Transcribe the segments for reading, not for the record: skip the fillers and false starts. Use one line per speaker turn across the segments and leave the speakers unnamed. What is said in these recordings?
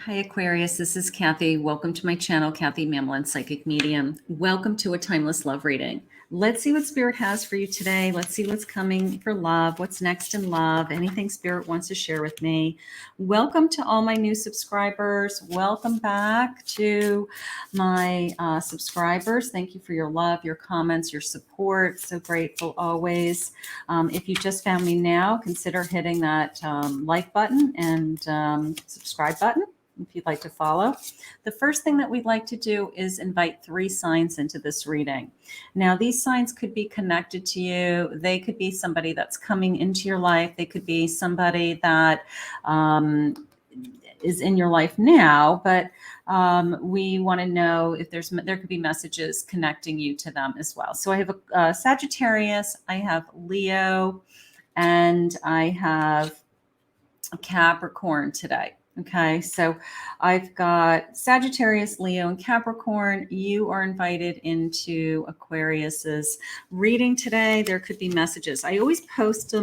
Hi Aquarius, this is Kathy. Welcome to my channel, Kathy Mamelin, Psychic Medium. Welcome to a timeless love reading. Let's see what Spirit has for you today. Let's see what's coming for love, what's next in love, anything Spirit wants to share with me. Welcome to all my new subscribers. Welcome back to my subscribers. Thank you for your love, your comments, your support. So grateful always. If you just found me now, consider hitting that like button and subscribe button if you'd like to follow. The first thing that we'd like to do is invite 3 signs into this reading. Now, these signs could be connected to you. They could be somebody that's coming into your life. They could be somebody that is in your life now, but we want to know if there could be messages connecting you to them as well. So I have a Sagittarius, I have Leo, and I have a Capricorn today. Okay, so I've got Sagittarius, Leo, and Capricorn. You are invited into Aquarius's reading today. There could be messages. I always post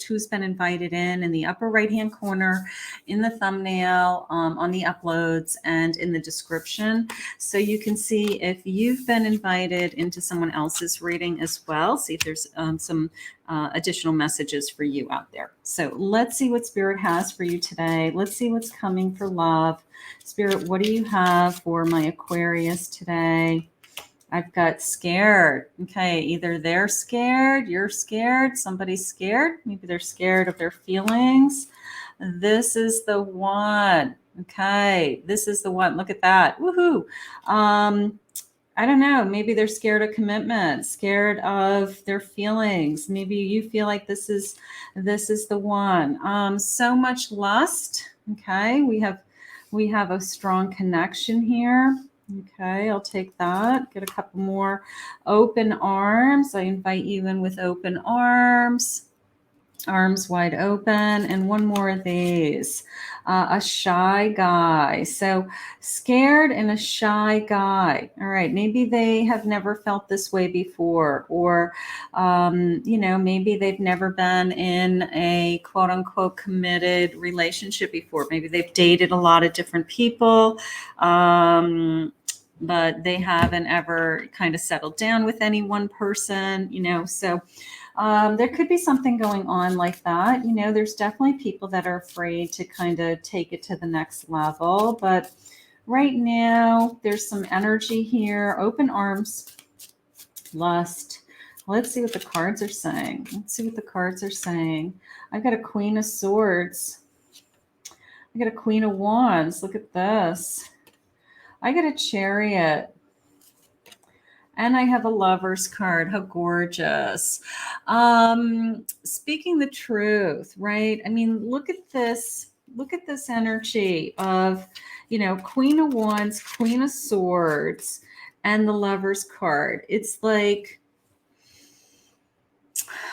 who's been invited in the upper right hand corner, in the thumbnail, on the uploads, and in the description, so you can see if you've been invited into someone else's reading as well. See if there's some additional messages for you out there. So let's see what Spirit has for you today. Let's see what's coming for love. Spirit, what do you have for my Aquarius today? I've got scared. Okay, either they're scared, you're scared, somebody's scared. Maybe they're scared of their feelings. This is the one. Okay, this is the one. Look at that. Woohoo. I don't know. Maybe they're scared of commitment, scared of their feelings. Maybe you feel like this is the one. So much lust. Okay, we have a strong connection here. Okay, I'll take that. Get a couple more. Open arms. I invite you in with open arms. Arms wide open. And one more of these. A shy guy. So scared and a shy guy. All right, maybe they have never felt this way before, or maybe they've never been in a quote unquote committed relationship before. Maybe they've dated a lot of different people, but they haven't ever kind of settled down with any one person, so there could be something going on like that. There's definitely people that are afraid to kind of take it to the next level. But right now, there's some energy here. Open arms, lust. Let's see what the cards are saying. I've got a Queen of Swords. I got a Queen of Wands. Look at this. I got a Chariot. And I have a Lover's card. How gorgeous. Speaking the truth, right? I mean, look at this. Look at this energy of, Queen of Wands, Queen of Swords, and the Lover's card. It's like,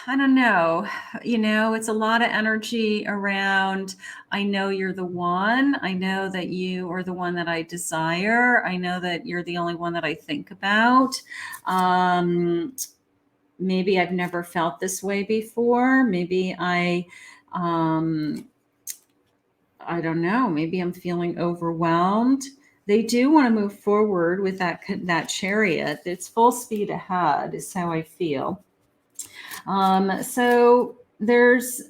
I don't know, it's a lot of energy around, I know you're the one. I know that you are the one that I desire. I know that you're the only one that I think about. Maybe I've never felt this way before. Maybe I don't know. Maybe I'm feeling overwhelmed. They do want to move forward with that Chariot. It's full speed ahead is how I feel. So there's,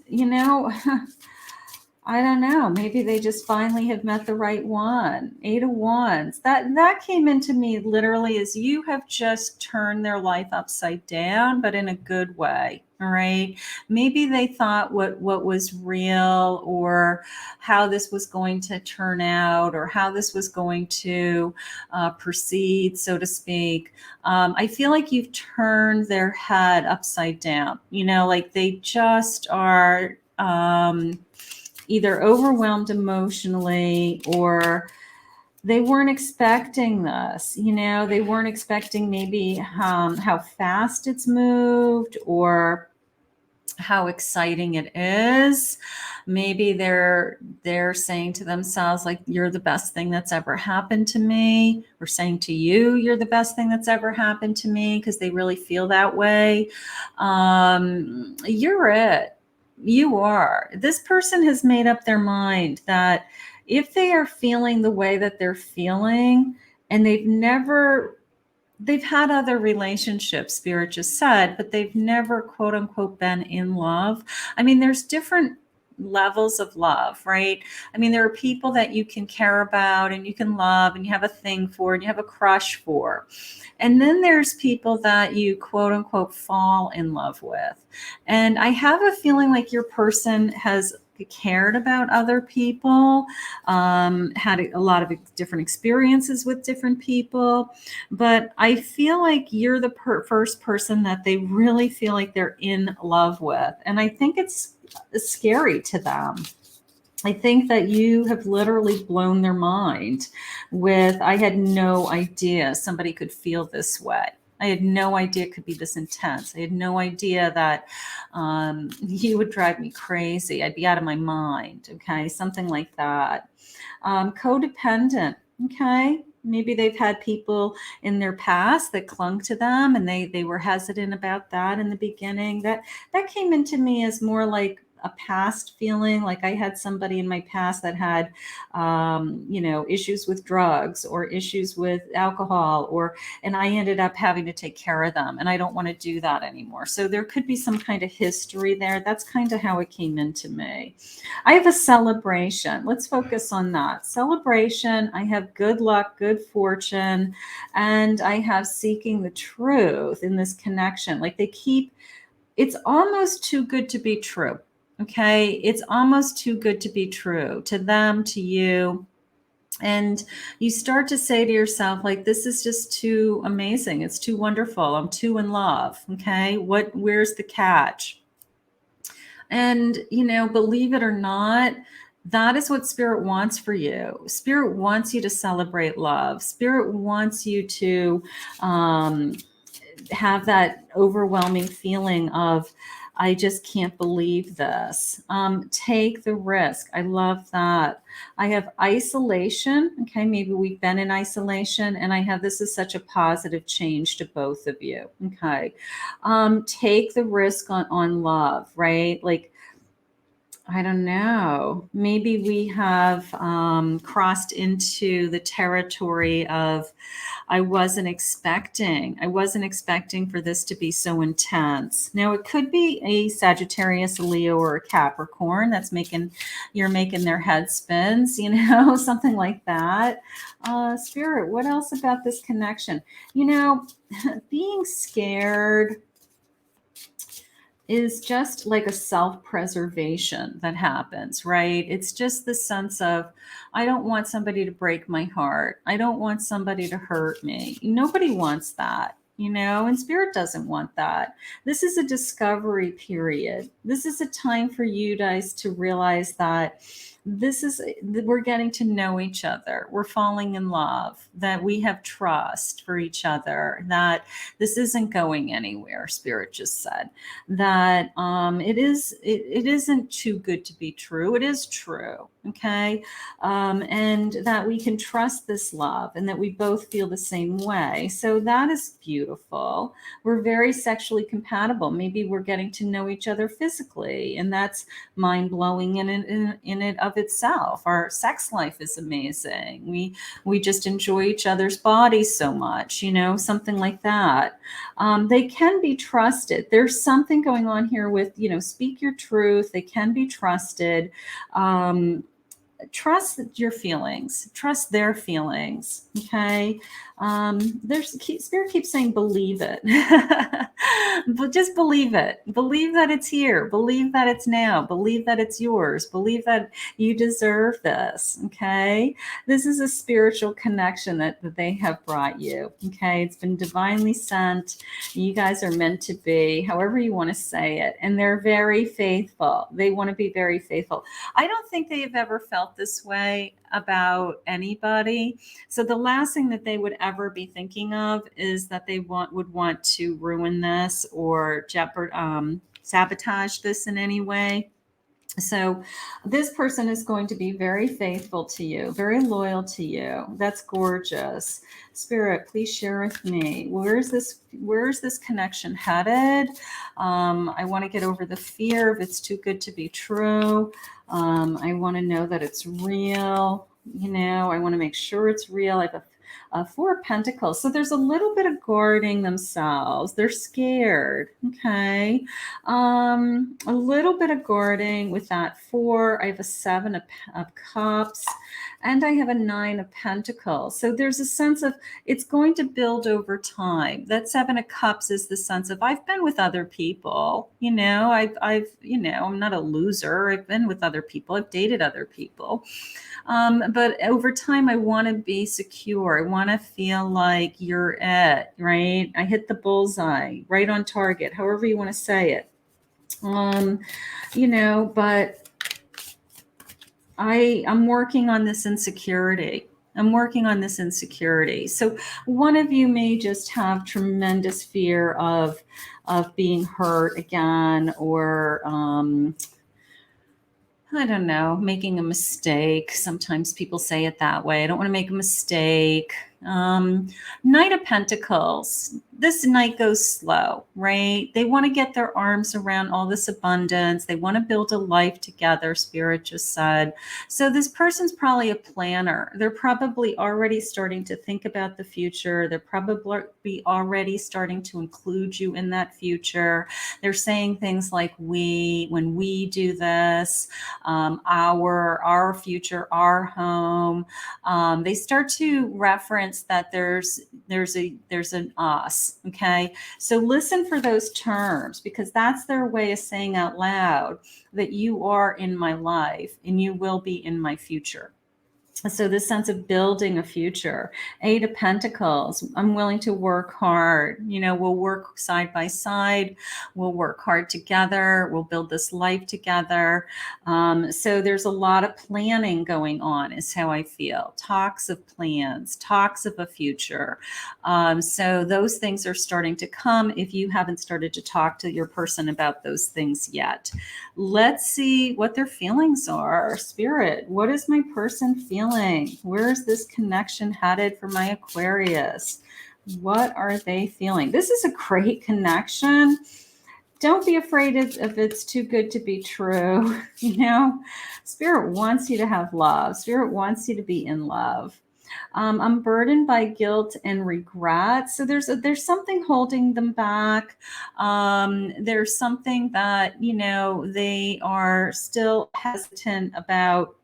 I don't know, maybe they just finally have met the right one. 8 of Wands. That came into me literally as you have just turned their life upside down, but in a good way. All right. Maybe they thought what was real, or how this was going to turn out, or how this was going to proceed, so to speak. I feel like you've turned their head upside down, like they just are either overwhelmed emotionally, or they weren't expecting this. They weren't expecting maybe how fast it's moved, or how exciting it is. Maybe they're saying to themselves, like, you're the best thing that's ever happened to me, or saying to you, you're the best thing that's ever happened to me, because they really feel that way. You're it. You are. This person has made up their mind that if they are feeling the way that they're feeling, and they've had other relationships, Spirit just said, but they've never, quote unquote, been in love. I mean, there's different levels of love, right? I mean, there are people that you can care about and you can love and you have a thing for and you have a crush for. And then there's people that you, quote unquote, fall in love with. And I have a feeling like your person has cared about other people, had a lot of different experiences with different people. But I feel like you're the first person that they really feel like they're in love with. And I think it's scary to them. I think that you have literally blown their mind with, I had no idea somebody could feel this way. I had no idea it could be this intense. I had no idea that you would drive me crazy. I'd be out of my mind. Okay. Something like that. Codependent. Okay. Maybe they've had people in their past that clung to them and they were hesitant about that in the beginning. That came into me as more like a past feeling. Like I had somebody in my past that had, issues with drugs or issues with alcohol, and I ended up having to take care of them. And I don't want to do that anymore. So there could be some kind of history there. That's kind of how it came into me. I have a celebration. Let's focus on that. Celebration. I have good luck, good fortune, and I have seeking the truth in this connection. Like it's almost too good to be true. Okay. It's almost too good to be true to them, to you. And you start to say to yourself, like, this is just too amazing. It's too wonderful. I'm too in love. Okay. Where's the catch? And, believe it or not, that is what Spirit wants for you. Spirit wants you to celebrate love. Spirit wants you to have that overwhelming feeling of, I just can't believe this. Take the risk. I love that. I have isolation. Okay, maybe we've been in isolation, and I have this is such a positive change to both of you. Okay, take the risk on love, right? Like, I don't know. Maybe we have crossed into the territory of I wasn't expecting for this to be so intense. Now it could be a Sagittarius, a Leo, or a Capricorn that's you're making their head spins, something like that. Spirit, what else about this connection? Being scared is just like a self-preservation that happens, right? It's just the sense of, I don't want somebody to break my heart. I don't want somebody to hurt me. Nobody wants that, and Spirit doesn't want that. This is a discovery period. This is a time for you guys to realize that we're getting to know each other. We're falling in love, that we have trust for each other, that this isn't going anywhere. Spirit just said that it isn't too good to be true. It is true. Okay. And that we can trust this love and that we both feel the same way. So that is beautiful. We're very sexually compatible. Maybe we're getting to know each other physically, and that's mind blowing in it of itself. Our sex life is amazing. We just enjoy each other's bodies so much, something like that. They can be trusted. There's something going on here with, speak your truth. They can be trusted. Trust your feelings, trust their feelings. Okay. Spirit keeps saying, believe it, but just believe it. Believe that it's here. Believe that it's now. Believe that it's yours. Believe that you deserve this. Okay. This is a spiritual connection that they have brought you. Okay. It's been divinely sent. You guys are meant to be, however you want to say it. And they're very faithful. They want to be very faithful. I don't think they have ever felt this way about anybody. So the last thing that they would ever be thinking of is that they would want to ruin this or sabotage this in any way. So this person is going to be very faithful to you, very loyal to you. That's gorgeous. Spirit, please share with me. Where's this connection headed? I want to get over the fear if it's too good to be true. I want to know that it's real. I want to make sure it's real. I have a Four of Pentacles. So there's a little bit of guarding themselves. They're scared. Okay. A little bit of guarding with that Four. I have a Seven of Cups, and I have a Nine of Pentacles. So there's a sense of it's going to build over time. That Seven of Cups is the sense of I've been with other people. I'm not a loser. I've been with other people. I've dated other people. But over time, I want to be secure. I want to feel like you're it, right? I hit the bullseye, right on target, however you want to say it. But I'm working on this insecurity. So one of you may just have tremendous fear of being hurt again, or I don't know, making a mistake. Sometimes people say it that way. I don't want to make a mistake. Knight of Pentacles. This knight goes slow, right? They want to get their arms around all this abundance. They want to build a life together, Spirit just said. So this person's probably a planner. They're probably already starting to think about the future. They're probably already starting to include you in that future. They're saying things like when we do this, our future, our home. They start to reference that there's an us. Okay, so listen for those terms, because that's their way of saying out loud that you are in my life and you will be in my future. So this sense of building a future. Eight of Pentacles. I'm willing to work hard. We'll work side by side. We'll work hard together. We'll build this life together. So there's a lot of planning going on, is how I feel. Talks of plans, talks of a future. So those things are starting to come if you haven't started to talk to your person about those things yet. Let's see what their feelings are. Spirit, what is my person feeling? Where is this connection headed for my Aquarius? What are they feeling? This is a great connection. Don't be afraid if it's too good to be true. Spirit wants you to have love. Spirit wants you to be in love. I'm burdened by guilt and regret. So there's something holding them back. There's something that, they are still hesitant about.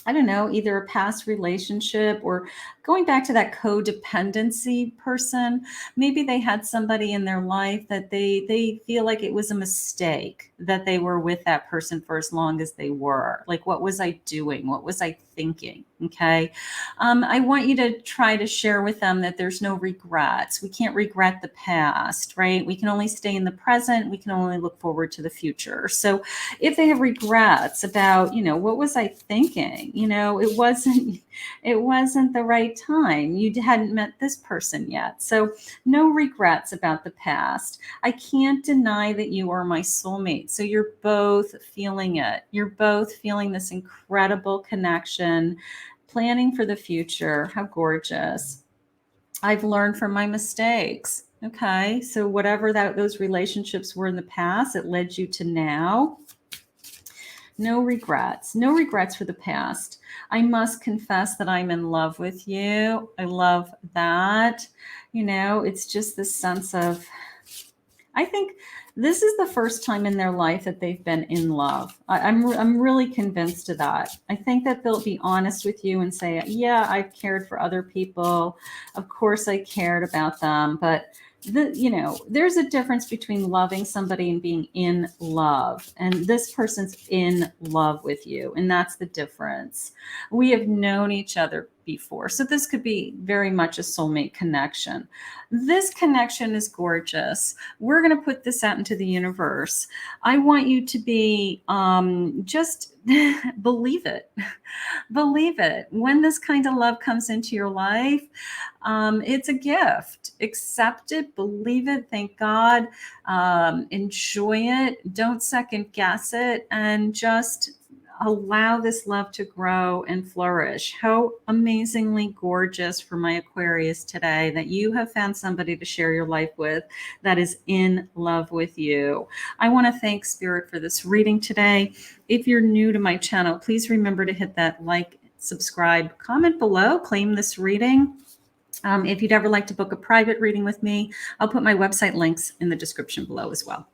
I don't know, either a past relationship or going back to that codependency person. Maybe they had somebody in their life that they feel like it was a mistake that they were with that person for as long as they were. Like, what was I doing? What was I thinking? Okay. I want you to try to share with them that there's no regrets. We can't regret the past, right? We can only stay in the present. We can only look forward to the future. So if they have regrets about, what was I thinking? It wasn't the right time. You hadn't met this person yet. So no regrets about the past. I can't deny that you are my soulmate. So you're both feeling it. You're both feeling this incredible connection, planning for the future. How gorgeous. I've learned from my mistakes. Okay. So whatever those relationships were in the past, it led you to now. No regrets. No regrets for the past. I must confess that I'm in love with you. I love that. It's just this sense of, I think this is the first time in their life that they've been in love. I'm really convinced of that. I think that they'll be honest with you and say, yeah, I've cared for other people. Of course I cared about them, but there's a difference between loving somebody and being in love. And this person's in love with you. And that's the difference. We have known each other before. So this could be very much a soulmate connection. This connection is gorgeous. We're going to put this out into the universe. I want you to be just believe it. Believe it. When this kind of love comes into your life, it's a gift. Accept it, believe it, thank God, enjoy it, don't second guess it, and just allow this love to grow and flourish. How amazingly gorgeous for my Aquarius today that you have found somebody to share your life with that is in love with you. I want to thank Spirit for this reading today. If you're new to my channel, please remember to hit that like, subscribe, comment below, claim this reading. If you'd ever like to book a private reading with me, I'll put my website links in the description below as well.